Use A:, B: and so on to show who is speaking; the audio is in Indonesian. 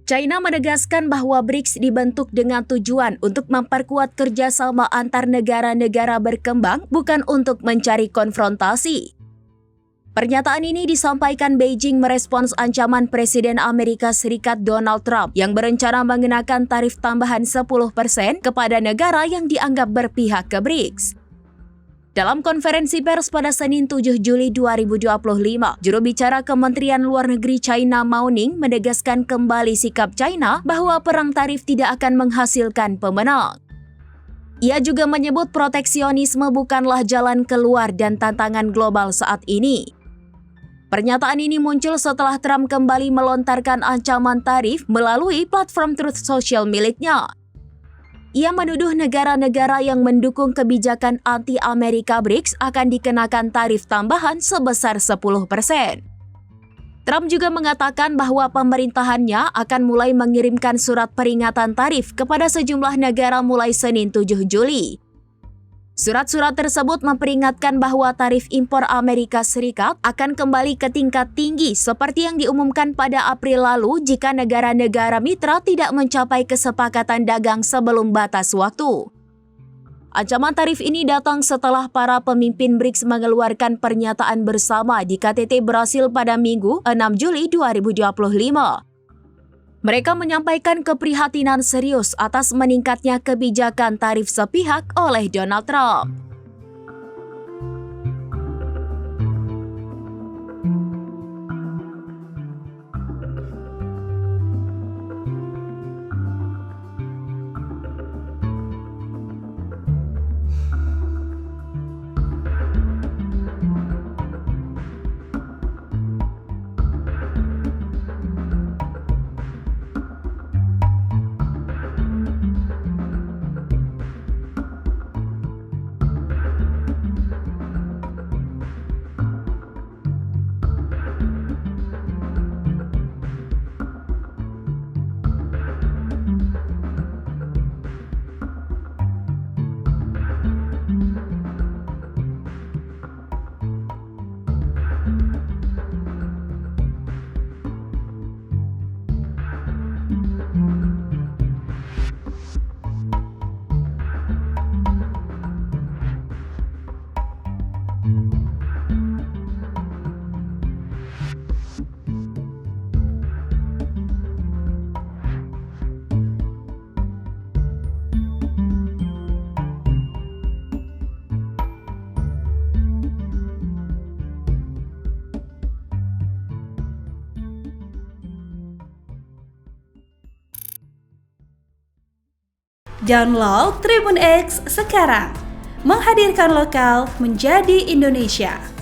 A: China menegaskan bahwa BRICS dibentuk dengan tujuan untuk memperkuat kerjasama antar negara-negara berkembang, bukan untuk mencari konfrontasi. Pernyataan ini disampaikan Beijing merespons ancaman Presiden Amerika Serikat Donald Trump yang berencana mengenakan tarif tambahan 10% kepada negara yang dianggap berpihak ke BRICS. Dalam konferensi pers pada Senin 7 Juli 2025, juru bicara Kementerian Luar Negeri China Mao Ning menegaskan kembali sikap China bahwa perang tarif tidak akan menghasilkan pemenang. Ia juga menyebut proteksionisme bukanlah jalan keluar dan tantangan global saat ini. Pernyataan ini muncul setelah Trump kembali melontarkan ancaman tarif melalui platform Truth Social miliknya. Ia menuduh negara-negara yang mendukung kebijakan anti-Amerika BRICS akan dikenakan tarif tambahan sebesar 10%. Trump juga mengatakan bahwa pemerintahannya akan mulai mengirimkan surat peringatan tarif kepada sejumlah negara mulai Senin 7 Juli. Surat-surat tersebut memperingatkan bahwa tarif impor Amerika Serikat akan kembali ke tingkat tinggi seperti yang diumumkan pada April lalu jika negara-negara mitra tidak mencapai kesepakatan dagang sebelum batas waktu. Ancaman tarif ini datang setelah para pemimpin BRICS mengeluarkan pernyataan bersama di KTT Brasil pada Minggu 6 Juli 2025. Mereka menyampaikan keprihatinan serius atas meningkatnya kebijakan tarif sepihak oleh Donald Trump.
B: Download Tribun X sekarang, menghadirkan lokal menjadi Indonesia.